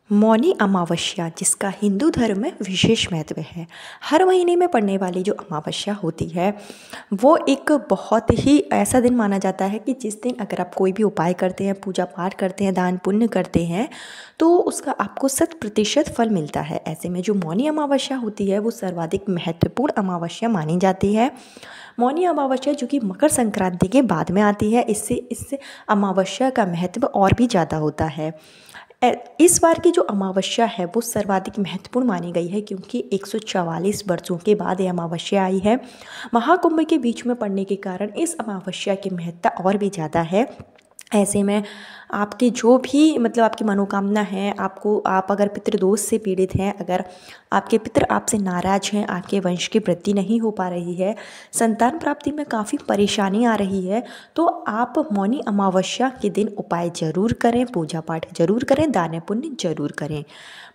मौनी अमावस्या, जिसका हिंदू धर्म में विशेष महत्व है। हर महीने में पड़ने वाली जो अमावस्या होती है वो एक बहुत ही ऐसा दिन माना जाता है कि जिस दिन अगर आप कोई भी उपाय करते हैं, पूजा पाठ करते हैं, दान पुण्य करते हैं तो उसका आपको 100% फल मिलता है। ऐसे में जो मौनी अमावस्या होती है वो सर्वाधिक महत्वपूर्ण अमावस्या मानी जाती है। मौनी अमावस्या जो कि मकर संक्रांति के बाद में आती है, इससे अमावस्या का महत्व और भी ज़्यादा होता है। इस बार की जो अमावस्या है वो सर्वाधिक महत्वपूर्ण मानी गई है क्योंकि 144 वर्षों के बाद ये अमावस्या आई है। महाकुंभ के बीच में पड़ने के कारण इस अमावस्या की महत्ता और भी ज़्यादा है। ऐसे में आपकी जो भी आपकी मनोकामना है, आप अगर पितृदोष से पीड़ित हैं, अगर आपके पितर आपसे नाराज़ हैं, आपके वंश की वृद्धि नहीं हो पा रही है, संतान प्राप्ति में काफ़ी परेशानी आ रही है, तो आप मौनी अमावस्या के दिन उपाय ज़रूर करें, पूजा पाठ ज़रूर करें, दान पुण्य ज़रूर करें।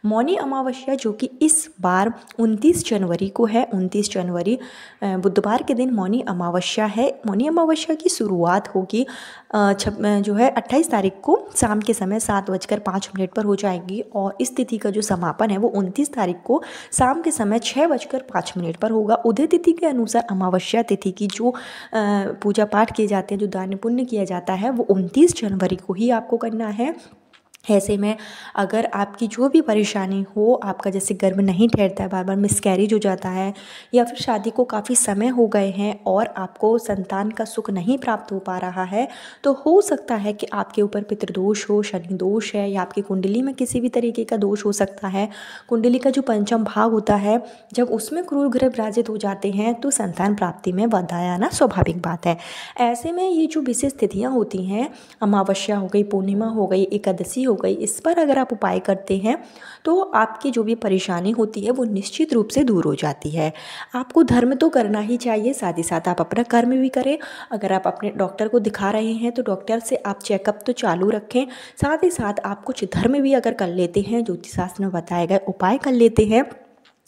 मौनी अमावस्या जो कि इस बार 29 जनवरी को है, 29 जनवरी बुधवार के दिन मौनी अमावस्या है। मौनी अमावस्या की शुरुआत होगी 28 तारीख को शाम के समय 7:05 पर हो जाएगी और इस तिथि का जो समापन है वो 29 तारीख को शाम के समय 6:05 पर होगा। उदय तिथि के अनुसार अमावस्या तिथि की जो पूजा पाठ किए जाते हैं, जो दान पुण्य किया जाता है वो 29 जनवरी को ही आपको करना है। ऐसे में अगर आपकी जो भी परेशानी हो, आपका जैसे गर्भ नहीं ठहरता है, बार बार मिसकैरेज हो जाता है, या फिर शादी को काफ़ी समय हो गए हैं और आपको संतान का सुख नहीं प्राप्त हो पा रहा है, तो हो सकता है कि आपके ऊपर पितृदोष हो, शनि दोष है, या आपकी कुंडली में किसी भी तरीके का दोष हो सकता है। कुंडली का जो पंचम भाग होता है, जब उसमें क्रूर ग्रह विराजित हो जाते हैं तो संतान प्राप्ति में बाधा आना स्वाभाविक बात है। ऐसे में ये जो विशेष तिथियाँ होती हैं, अमावस्या हो गई, पूर्णिमा हो गई, एकादशी हो गई, इस पर अगर आप उपाय करते हैं तो आपकी जो भी परेशानी होती है वो निश्चित रूप से दूर हो जाती है। आपको धर्म तो करना ही चाहिए, साथ ही साथ आप अपना कर्म भी करें। अगर आप अपने डॉक्टर को दिखा रहे हैं तो डॉक्टर से आप चेकअप तो चालू रखें, साथ ही साथ आप कुछ धर्म भी अगर कर लेते हैं, ज्योतिष शास्त्र में बताए गए उपाय कर लेते हैं,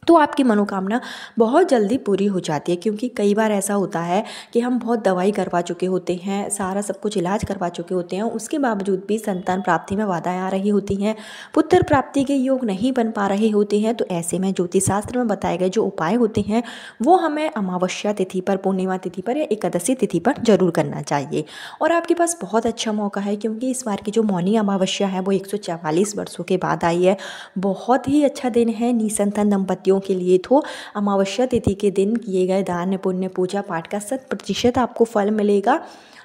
तो आपकी मनोकामना बहुत जल्दी पूरी हो जाती है। क्योंकि कई बार ऐसा होता है कि हम बहुत दवाई करवा चुके होते हैं, सारा सब कुछ इलाज करवा चुके होते हैं, उसके बावजूद भी संतान प्राप्ति में बाधाएं आ रही होती हैं, पुत्र प्राप्ति के योग नहीं बन पा रहे होते हैं। तो ऐसे में ज्योतिष शास्त्र में बताए गए जो उपाय होते हैं वो हमें अमावस्या तिथि पर, पूर्णिमा तिथि पर या एकादशी तिथि पर जरूर करना चाहिए। और आपके पास बहुत अच्छा मौका है क्योंकि इस बार की जो मौनी अमावस्या है वो 144 वर्षों के बाद आई है। बहुत ही अच्छा दिन है निसंतान दंपतियों के लिए। तो अमावस्या तिथि के दिन किए गए दान पुण्य पूजा पाठ का 100% आपको फल मिलेगा।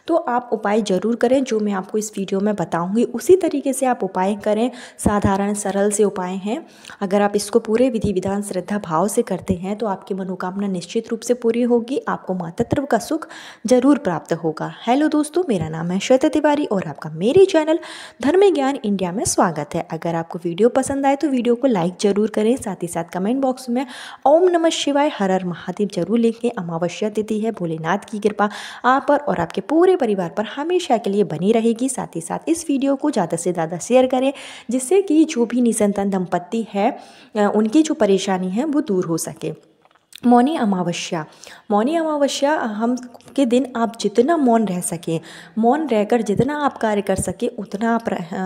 तो आप उपाय ज़रूर करें, जो मैं आपको इस वीडियो में बताऊंगी उसी तरीके से आप उपाय करें। साधारण सरल से उपाय हैं, अगर आप इसको पूरे विधि विधान श्रद्धा भाव से करते हैं तो आपकी मनोकामना निश्चित रूप से पूरी होगी, आपको मातृत्व का सुख जरूर प्राप्त होगा। हेलो दोस्तों, मेरा नाम है श्वेता तिवारी और आपका मेरे चैनल धर्म ज्ञान इंडिया में स्वागत है। अगर आपको वीडियो पसंद आए तो वीडियो को लाइक जरूर करें, साथ ही साथ कमेंट बॉक्स में ओम नमः शिवाय हर हर महादेव जरूर लिखें। अमावस्या तिथि है, भोलेनाथ की कृपा आप पर और आपके पूरे परिवार पर हमेशा के लिए बनी रहेगी। साथ ही साथ इस वीडियो को ज़्यादा से ज़्यादा शेयर करें, जिससे कि जो भी निसंतान दंपत्ति है उनकी जो परेशानी है वो दूर हो सके। मौनी अमावस्या हम के दिन आप जितना मौन रह सकें, मौन रहकर जितना आप कार्य कर सके उतना आप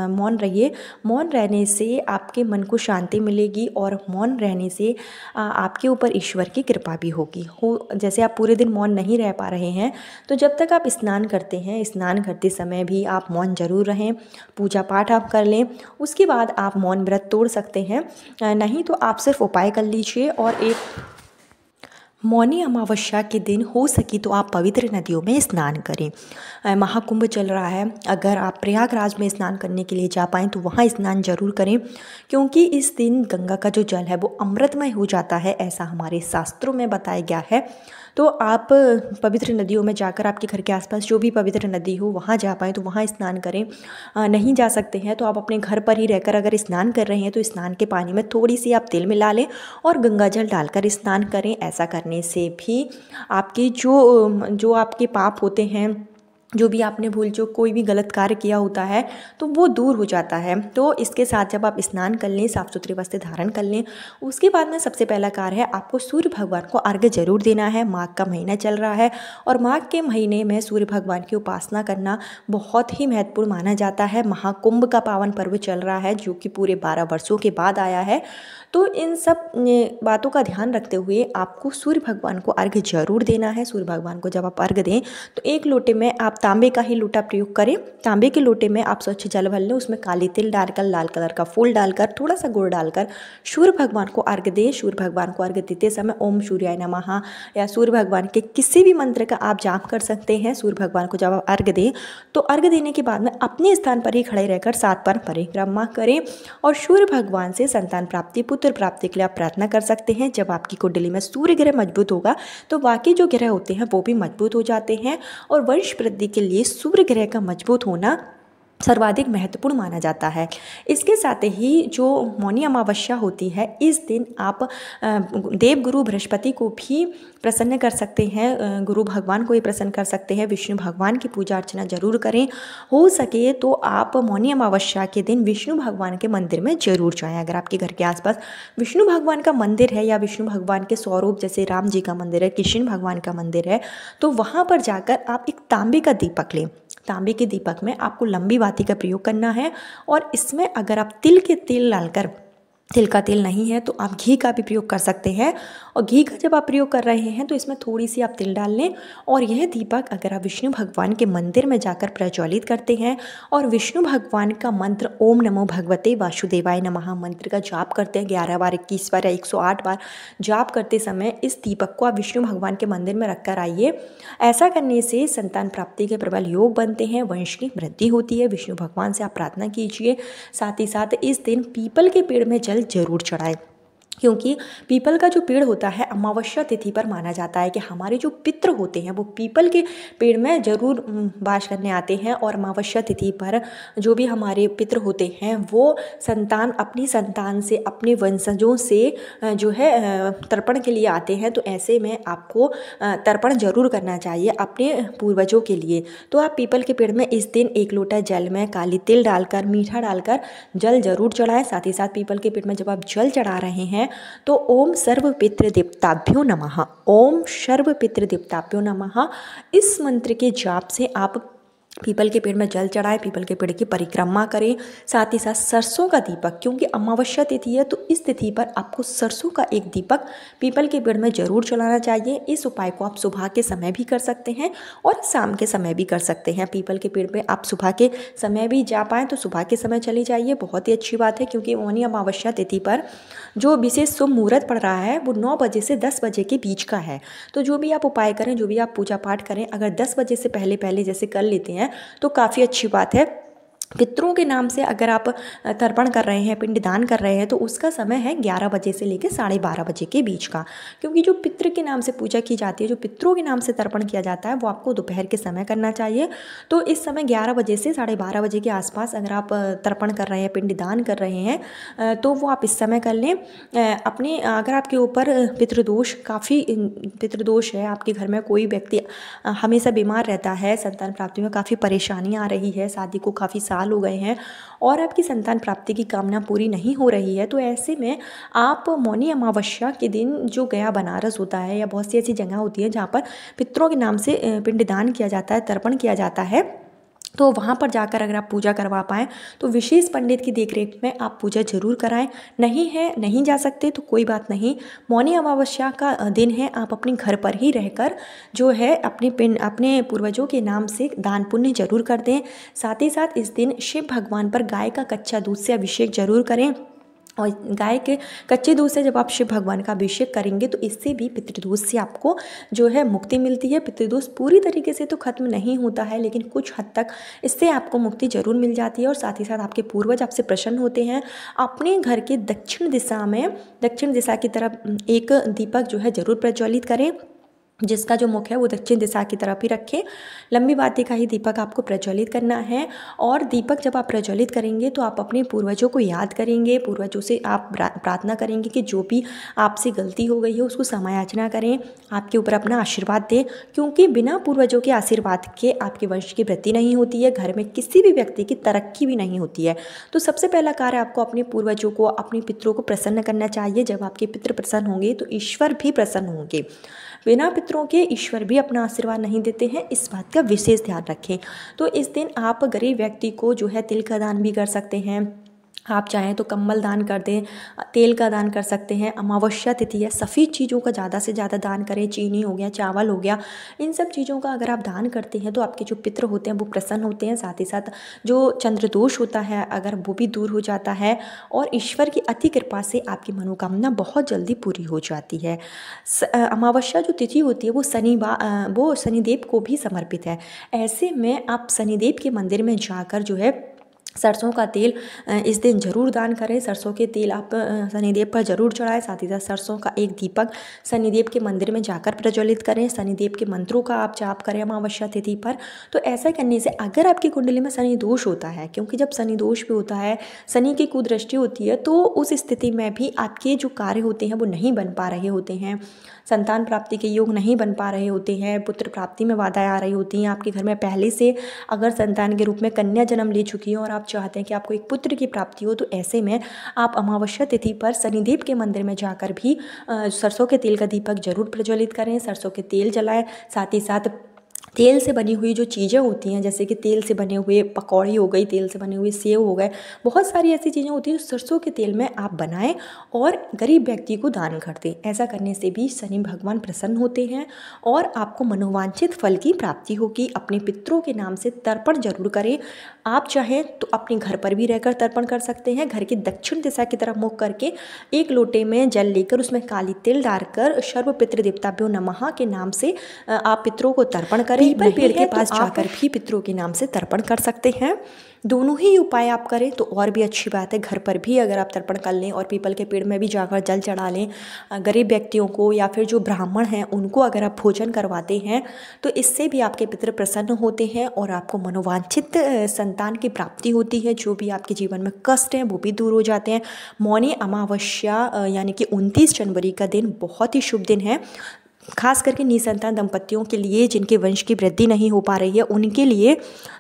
मौन रहिए। मौन रहने से आपके मन को शांति मिलेगी और मौन रहने से आपके ऊपर ईश्वर की कृपा भी होगी। जैसे आप पूरे दिन मौन नहीं रह पा रहे हैं तो जब तक आप स्नान करते हैं, स्नान करते समय भी आप मौन जरूर रहें, पूजा पाठ आप कर लें, उसके बाद आप मौन व्रत तोड़ सकते हैं। नहीं तो आप सिर्फ उपाय कर लीजिए। और एक मौनी अमावस्या के दिन हो सके तो आप पवित्र नदियों में स्नान करें। महाकुंभ चल रहा है, अगर आप प्रयागराज में स्नान करने के लिए जा पाएँ तो वहाँ स्नान जरूर करें, क्योंकि इस दिन गंगा का जो जल है वो अमृतमय हो जाता है, ऐसा हमारे शास्त्रों में बताया गया है। तो आप पवित्र नदियों में जाकर, आपके घर के आसपास जो भी पवित्र नदी हो वहाँ जा पाएँ तो वहाँ स्नान करें। नहीं जा सकते हैं तो आप अपने घर पर ही रहकर अगर स्नान कर रहे हैं तो स्नान के पानी में थोड़ी सी आप तिल मिला लें और गंगा जल डालकर स्नान करें। ऐसा करने से भी आपके जो आपके पाप होते हैं, जो भी आपने भूल चूक कोई भी गलत कार्य किया होता है तो वो दूर हो जाता है। तो इसके साथ जब आप स्नान कर लें, साफ़ सुथरे वस्त्र धारण कर लें, उसके बाद में सबसे पहला कार्य है आपको सूर्य भगवान को अर्घ्य जरूर देना है। माघ का महीना चल रहा है और माघ के महीने में सूर्य भगवान की उपासना करना बहुत ही महत्वपूर्ण माना जाता है। महाकुंभ का पावन पर्व चल रहा है जो कि पूरे 12 वर्षों के बाद आया है। तो इन सब बातों का ध्यान रखते हुए आपको सूर्य भगवान को अर्घ्य जरूर देना है। सूर्य भगवान को जब आप अर्घ्य दें तो एक लोटे में आप तांबे का ही लोटा प्रयोग करें। तांबे के लोटे में आप स्वच्छ जल भर लें, उसमें काली तिल डालकर, लाल कलर का फूल डालकर, थोड़ा सा गुड़ डालकर सूर्य भगवान को अर्घ्य दें। सूर्य भगवान को अर्घ्य देते समय ओम सूर्याय नमः या सूर्य भगवान के किसी भी मंत्र का आप जाप कर सकते हैं। सूर्य भगवान को जब आप अर्घ्य दें तो अर्घ्य देने के बाद में अपने स्थान पर ही खड़े रहकर 7 बार परिक्रमा करें और सूर्य भगवान से संतान प्राप्ति, पुत्र प्राप्ति के लिए आप प्रार्थना कर सकते हैं। जब आपकी कुंडली में सूर्य ग्रह मजबूत होगा तो बाकी जो ग्रह होते हैं वो भी मजबूत हो जाते हैं और वंश वृद्धि के लिए सूर्य ग्रह का मजबूत होना सर्वाधिक महत्वपूर्ण माना जाता है। इसके साथ ही जो मौनी अमावस्या होती है इस दिन आप देवगुरु बृहस्पति को भी प्रसन्न कर सकते हैं, गुरु भगवान को भी प्रसन्न कर सकते हैं। विष्णु भगवान की पूजा अर्चना जरूर करें। हो सके तो आप मौनी अमावस्या के दिन विष्णु भगवान के मंदिर में जरूर जाएं। अगर आपके घर के आसपास विष्णु भगवान का मंदिर है या विष्णु भगवान के स्वरूप जैसे राम जी का मंदिर है, कृष्ण भगवान का मंदिर है, तो वहाँ पर जाकर आप एक तांबे का दीपक लें। तांबे के दीपक में आपको लंबी बाती का प्रयोग करना है और इसमें अगर आप तिल के तेल डालकर, तिल का तेल नहीं है तो आप घी का भी प्रयोग कर सकते हैं और घी का जब आप प्रयोग कर रहे हैं तो इसमें थोड़ी सी आप तिल डाल लें और यह दीपक अगर आप विष्णु भगवान के मंदिर में जाकर प्रज्वलित करते हैं और विष्णु भगवान का मंत्र ओम नमो भगवते वासुदेवाय नमः मंत्र का जाप करते हैं 11 बार, 21 बार या 108 बार जाप करते समय इस दीपक को आप विष्णु भगवान के मंदिर में रख कर आइए। ऐसा करने से संतान प्राप्ति के प्रबल योग बनते हैं, वंश की वृद्धि होती है। विष्णु भगवान से आप प्रार्थना कीजिए। साथ ही साथ इस दिन पीपल के पेड़ में जल जरूर चढ़ाएं, क्योंकि पीपल का जो पेड़ होता है अमावस्या तिथि पर माना जाता है कि हमारे जो पितृ होते हैं वो पीपल के पेड़ में जरूर वास करने आते हैं और अमावस्या तिथि पर जो भी हमारे पितृ होते हैं वो संतान अपनी संतान से, अपने वंशजों से जो है तर्पण के लिए आते हैं। तो ऐसे में आपको तर्पण जरूर करना चाहिए अपने पूर्वजों के लिए। तो आप पीपल के पेड़ में इस दिन 1 लोटा जल में काली तिल डालकर, मीठा डालकर जल जरूर चढ़ाएं। साथ ही साथ पीपल के पेड़ में जब आप जल चढ़ा रहे हैं तो ओम सर्व पितृदेवताभ्यो नमः, ओम सर्व पितृदेवताभ्यो नमः इस मंत्र के जाप से आप पीपल के पेड़ में जल चढ़ाएं, पीपल के पेड़ की परिक्रमा करें। साथ ही साथ सरसों का दीपक, क्योंकि अमावस्या तिथि है तो इस तिथि पर आपको सरसों का एक दीपक पीपल के पेड़ में जरूर जलाना चाहिए। इस उपाय को आप सुबह के समय भी कर सकते हैं और शाम के समय भी कर सकते हैं। पीपल के पेड़ पे आप सुबह के समय भी जा पाएँ तो सुबह के समय चले जाइए, बहुत ही अच्छी बात है। क्योंकि मौनी अमावस्या तिथि पर जो विशेष शुभ मुहूर्त पड़ रहा है वो 9 बजे से 10 बजे के बीच का है। तो जो भी आप उपाय करें, जो भी आप पूजा पाठ करें, अगर 10 बजे से पहले पहले जैसे कर लेते हैं तो काफ़ी अच्छी बात है। पितरों के नाम से अगर आप तर्पण कर रहे हैं, पिंडदान कर रहे हैं तो उसका समय है 11 बजे से लेकर 12:30 बजे के बीच का। क्योंकि जो पितृ के नाम से पूजा की जाती है, जो पितरों के नाम से तर्पण किया जाता है वो आपको दोपहर के समय करना चाहिए। तो इस समय 11 बजे से 12:30 बजे के आसपास अगर आप तर्पण कर रहे हैं, पिंडदान कर रहे हैं तो वो आप इस समय कर लें। अपने अगर आपके ऊपर पितृदोष, काफ़ी पितृदोष है, आपके घर में कोई व्यक्ति हमेशा बीमार रहता है, संतान प्राप्ति में काफ़ी परेशानियाँ आ रही है, शादी को काफ़ी साल हो गए हैं और आपकी संतान प्राप्ति की कामना पूरी नहीं हो रही है, तो ऐसे में आप मौनी अमावस्या के दिन जो गया बनारस होता है या बहुत सी ऐसी जगह होती है जहाँ पर पितरों के नाम से पिंडदान किया जाता है, तर्पण किया जाता है, तो वहाँ पर जाकर अगर आप पूजा करवा पाएँ तो विशेष पंडित की देखरेख में आप पूजा जरूर कराएं। नहीं जा सकते तो कोई बात नहीं, मौनी अमावस्या का दिन है, आप अपने घर पर ही रहकर जो है अपने पूर्वजों के नाम से दान पुण्य जरूर कर दें। साथ ही साथ इस दिन शिव भगवान पर गाय का कच्चा दूध से अभिषेक जरूर करें और गाय के कच्चे दूध से जब आप शिव भगवान का अभिषेक करेंगे तो इससे भी पितृदोष से आपको जो है मुक्ति मिलती है। पितृदोष पूरी तरीके से तो खत्म नहीं होता है, लेकिन कुछ हद तक इससे आपको मुक्ति जरूर मिल जाती है और साथ ही साथ आपके पूर्वज आपसे प्रसन्न होते हैं। अपने घर के दक्षिण दिशा की तरफ एक दीपक जो है जरूर प्रज्वलित करें। जिसका जो मुख है वो दक्षिण दिशा की तरफ ही रखें। लंबी बाती का ही दीपक आपको प्रज्वलित करना है। और दीपक जब आप प्रज्वलित करेंगे तो आप अपने पूर्वजों को याद करेंगे, पूर्वजों से आप प्रार्थना करेंगे कि जो भी आपसे गलती हो गई है उसको समायाचना करें, आपके ऊपर अपना आशीर्वाद दें, क्योंकि बिना पूर्वजों के आशीर्वाद के आपके वंश की वृद्धि नहीं होती है, घर में किसी भी व्यक्ति की तरक्की भी नहीं होती है। तो सबसे पहला कार्य आपको अपने पूर्वजों को, अपने पितरों को प्रसन्न करना चाहिए। जब आपके पितृ प्रसन्न होंगे तो ईश्वर भी प्रसन्न होंगे। बिना पितरों के ईश्वर भी अपना आशीर्वाद नहीं देते हैं, इस बात का विशेष ध्यान रखें। तो इस दिन आप गरीब व्यक्ति को जो है तिल का दान भी कर सकते हैं, आप चाहें तो कम्बल दान कर दें, तेल का दान कर सकते हैं। अमावस्या तिथि है, सफ़ेद चीज़ों का ज़्यादा से ज़्यादा दान करें, चीनी हो गया, चावल हो गया, इन सब चीज़ों का अगर आप दान करते हैं तो आपके जो पितृ होते हैं वो प्रसन्न होते हैं। साथ ही साथ जो चंद्रदोष होता है अगर वो भी दूर हो जाता है और ईश्वर की अति कृपा से आपकी मनोकामना बहुत जल्दी पूरी हो जाती है। अमावस्या जो तिथि होती है वो शनिदेव को भी समर्पित है। ऐसे में आप शनिदेव के मंदिर में जाकर जो है सरसों का तेल इस दिन ज़रूर दान करें। सरसों के तेल आप शनिदेव पर ज़रूर चढ़ाएं। साथ ही साथ सरसों का एक दीपक शनिदेव के मंदिर में जाकर प्रज्वलित करें। शनिदेव के मंत्रों का आप जाप करें अमावस्या तिथि पर। तो ऐसा करने से अगर आपकी कुंडली में शनि दोष होता है, क्योंकि जब शनि दोष भी होता है, शनि की कुदृष्टि होती है, तो उस स्थिति में भी आपके जो कार्य होते हैं वो नहीं बन पा रहे होते हैं, संतान प्राप्ति के योग नहीं बन पा रहे होते हैं, पुत्र प्राप्ति में बाधाएं आ रही होती हैं, आपके घर में पहले से अगर संतान के रूप में कन्या जन्म ले चुकी है और आप चाहते हैं कि आपको एक पुत्र की प्राप्ति हो, तो ऐसे में आप अमावस्या तिथि पर शनिदेव के मंदिर में जाकर भी सरसों के तेल का दीपक जरूर प्रज्वलित करें, सरसों के तेल जलाएं। साथ ही साथ तेल से बनी हुई जो चीज़ें होती हैं, जैसे कि तेल से बने हुए पकौड़ी हो गई, तेल से बने हुए सेव हो गए, बहुत सारी ऐसी चीज़ें होती हैं जो सरसों के तेल में आप बनाएं और गरीब व्यक्ति को दान कर दें। ऐसा करने से भी शनि भगवान प्रसन्न होते हैं और आपको मनोवांछित फल की प्राप्ति होगी। अपने पितरों के नाम से तर्पण जरूर करें। आप चाहें तो अपने घर पर भी रहकर तर्पण कर सकते हैं। घर की दक्षिण दिशा की तरफ मुख करके एक लोटे में जल लेकर उसमें काली तिल डालकर सर्व पितृ देवताभ्यो नमः के नाम से आप पितरों को तर्पण करें। पीपल पेड़ के पास जाकर भी पितरों के नाम से तर्पण कर सकते हैं। दोनों ही उपाय आप करें तो और भी अच्छी बात है। घर पर भी अगर आप तर्पण कर लें और पीपल के पेड़ में भी जाकर जल चढ़ा लें, गरीब व्यक्तियों को या फिर जो ब्राह्मण हैं उनको अगर आप भोजन करवाते हैं तो इससे भी आपके पितृ प्रसन्न होते हैं और आपको मनोवांछित संतान की प्राप्ति होती है। जो भी आपके जीवन में कष्ट हैं वो भी दूर हो जाते हैं। मौनी अमावस्या यानी कि 29 जनवरी का दिन बहुत ही शुभ दिन है, खास करके निसंतान दंपतियों के लिए जिनके वंश की वृद्धि नहीं हो पा रही है उनके लिए।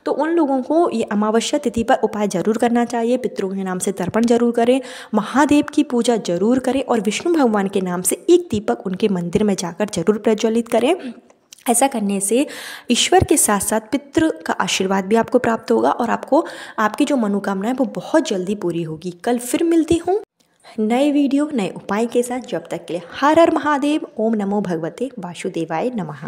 तो उन लोगों को ये अमावस्या तिथि पर उपाय जरूर करना चाहिए। पितरों के नाम से तर्पण जरूर करें, महादेव की पूजा जरूर करें और विष्णु भगवान के नाम से एक दीपक उनके मंदिर में जाकर जरूर प्रज्वलित करें। ऐसा करने से ईश्वर के साथ साथ पितृ का आशीर्वाद भी आपको प्राप्त होगा और आपको आपकी जो मनोकामना है वो बहुत जल्दी पूरी होगी। कल फिर मिलती हूँ नए वीडियो नए उपाय के साथ। जब तक के लिए हर हर महादेव। ओम नमो भगवते वासुदेवाय नमः।